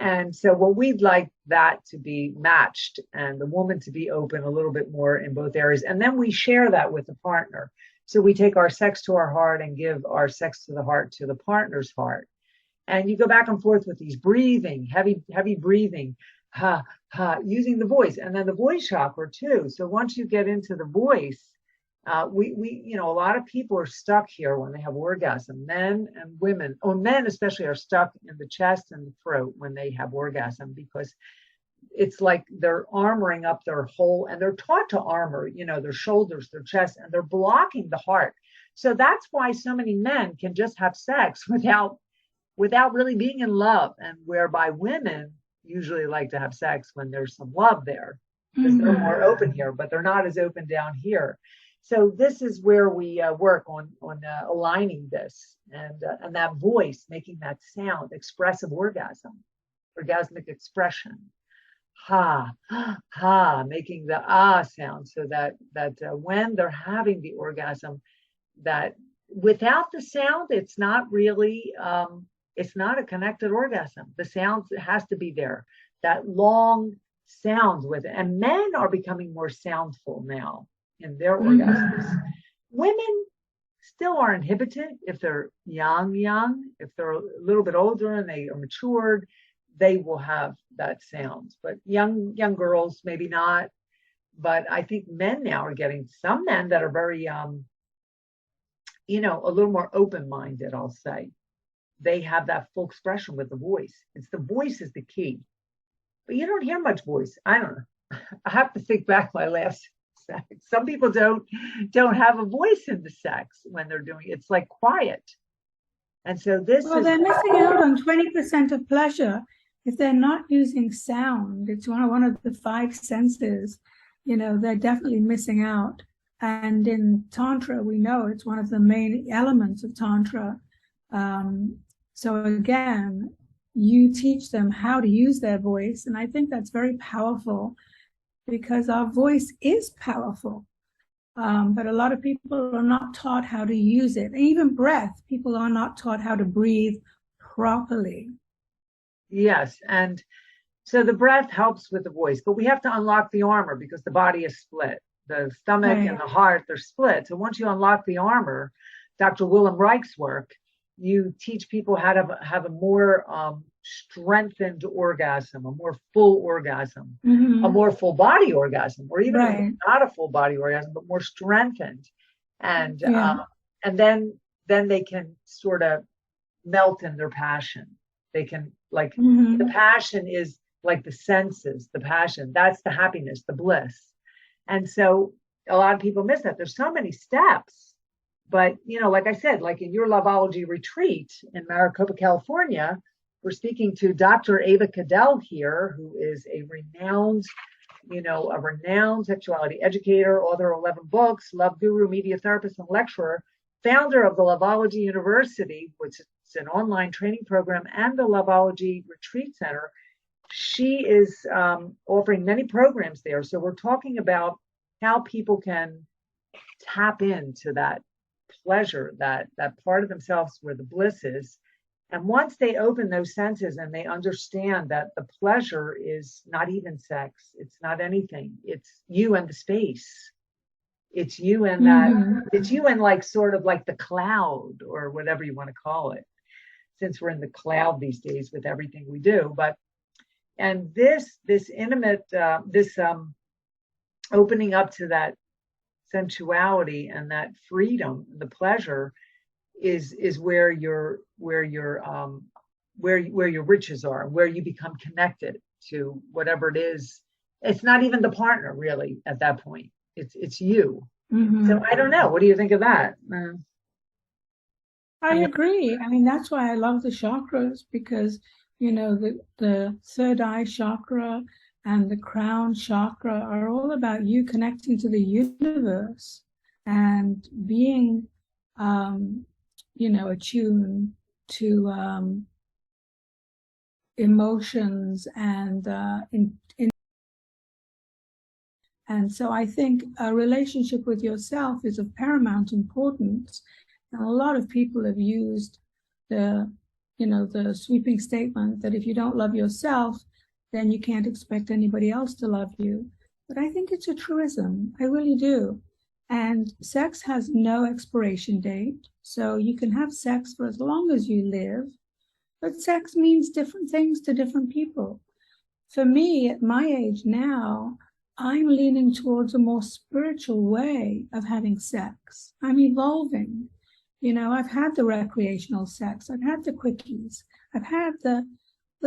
And so we'd like that to be matched and the woman to be open a little bit more in both areas. And then we share that with the partner. So we take our sex to our heart and give our sex to the heart to the partner's heart. And you go back and forth with these breathing, heavy breathing, ha, ha, using the voice. And then the voice chakra too. So once you get into the voice, we a lot of people are stuck here when they have orgasm. Men and women, or men especially, are stuck in the chest and the throat when they have orgasm, because it's like they're armoring up their whole, and they're taught to armor, their shoulders, their chest, and they're blocking the heart. So that's why so many men can just have sex without really being in love, and whereby women usually like to have sex when there's some love there, because they're more open here, but they're not as open down here. So this is where we work on aligning this and that voice, making that sound, expressive orgasmic expression. Ha, ha, making the ah sound, so that when they're having the orgasm, that without the sound, it's not really, it's not a connected orgasm. The sound has to be there, that long sound with it. And men are becoming more soundful now in their orgasms. Women still are inhibited if they're young. If they're a little bit older and they are matured, they will have that sound. But young girls, maybe not. But I think men now are getting, some men that are very, a little more open-minded, I'll say. They have that full expression with the voice. It's the voice is the key. But you don't hear much voice. I don't know. I have to think back my last sex. Some people don't have a voice in the sex when they're doing it. It's like quiet. And so Well, they're missing out on 20% of pleasure if they're not using sound. It's one of the five senses. They're definitely missing out. And in Tantra, we know it's one of the main elements of Tantra. So again, you teach them how to use their voice. And I think that's very powerful because our voice is powerful. But a lot of people are not taught how to use it. And even breath, people are not taught how to breathe properly. Yes. And so the breath helps with the voice, but we have to unlock the armor because the body is split. The stomach and the heart, they're split. So once you unlock the armor, Dr. Willem Reich's work, you teach people how to have a more strengthened orgasm, a more full orgasm, a more full body orgasm, or even not a full body orgasm, but more strengthened. And then they can sort of melt in their passion. They can the passion is like the senses, the passion, that's the happiness, the bliss. And so a lot of people miss that. There's so many steps, but like I said, like in your Loveology retreat in Maricopa, California, we're speaking to Dr. Ava Cadell here, who is a renowned sexuality educator, author of 11 books, love guru, media therapist, and lecturer, founder of the Loveology University, which is an online training program, and the Loveology Retreat Center. She is offering many programs there. So we're talking about how people can tap into that pleasure, that part of themselves where the bliss is. And once they open those senses and they understand that the pleasure is not even sex, it's not anything, it's you and the space. It's you and that, it's you and like sort of like the cloud or whatever you want to call it, since we're in the cloud these days with everything we do. And this intimate, opening up to that sensuality and that freedom, the pleasure, is where your riches are, where you become connected to whatever it is. It's not even the partner really at that point. It's you. So I don't know. What do you think of that? I agree. I mean, that's why I love the chakras, because the third eye chakra and the crown chakra are all about you connecting to the universe and being, attuned to emotions and and so I think a relationship with yourself is of paramount importance. And a lot of people have used the sweeping statement that if you don't love yourself, then you can't expect anybody else to love you. But I think it's a truism. I really do. And sex has no expiration date. So you can have sex for as long as you live. But sex means different things to different people. For me, at my age now, I'm leaning towards a more spiritual way of having sex. I'm evolving. I've had the recreational sex. I've had the quickies. I've had the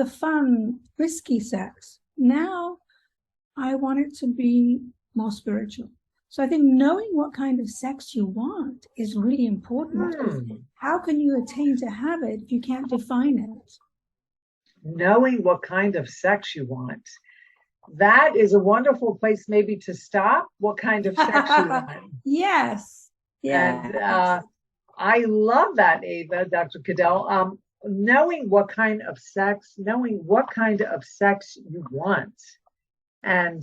fun, risky sex. Now I want it to be more spiritual. So I think knowing what kind of sex you want is really important. How can you attain to have it if you can't define it? Knowing what kind of sex you want. That is a wonderful place maybe to stop. What kind of sex you want. Yes. Yeah. And I love that, Ava, Dr. Cadell. Knowing what kind of sex you want. And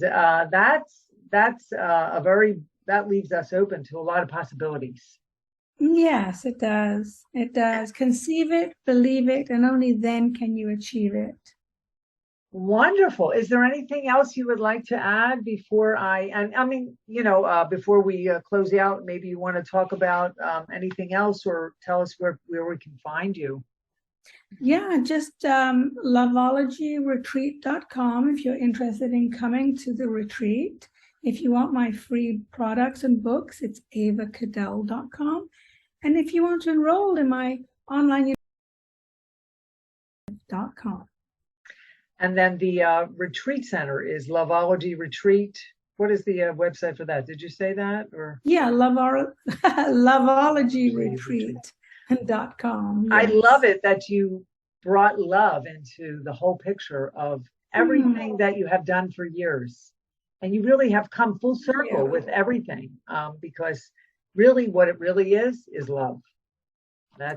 that leaves us open to a lot of possibilities. Yes, it does. It does. Conceive it, believe it, and only then can you achieve it. Wonderful. Is there anything else you would like to add before before we close out? Maybe you want to talk about anything else or tell us where we can find you. Yeah, just loveologyretreat.com if you're interested in coming to the retreat. If you want my free products and books, it's avacadell.com. And if you want to enroll in my online .com. And then the retreat center is Loveology Retreat. what is the website for that? Did you say that or? Yeah, Loveology Retreat.com. I Yes. love it that you brought love into the whole picture of everything that you have done for years. And you really have come full circle with everything, because really what it really is love.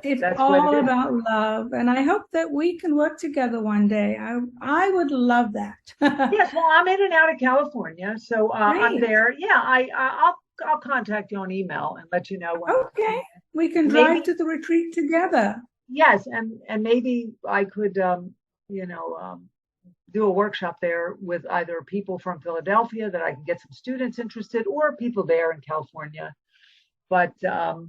It's That's all what it is. about love, and I hope that we can work together one day. I would love that. Yes, well, I'm in and out of California, so I'm Great. there. Yeah, I'll contact you on email and let you know when. Okay, we can Maybe- drive to the retreat together. Yes, and maybe I could, do a workshop there with either people from Philadelphia that I can get some students interested, or people there in California. But all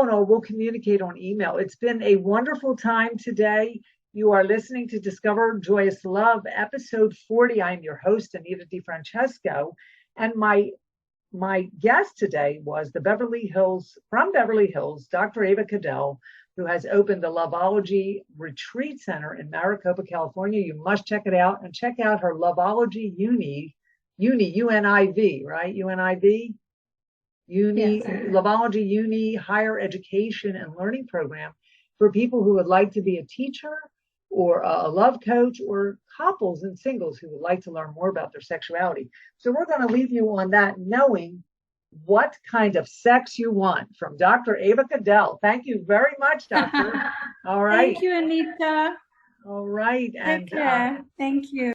in all, we'll communicate on email. It's been a wonderful time today. You are listening to Discover Joyous Love, episode 40. I'm your host, Anita DeFrancesco, and my guest today was from Beverly Hills, Dr. Ava Cadell, who has opened the Loveology Retreat Center in Maricopa, California. You must check it out, and check out her Loveology UNIV, right? UNIV? Yes. Loveology Uni Higher Education and Learning Program for people who would like to be a teacher or a love coach, or couples and singles who would like to learn more about their sexuality. So we're going to leave you on that, knowing what kind of sex you want, from Dr. Ava Cadell. Thank you very much, Doctor. All right. Thank you, Anita. All right. Take care. Thank you.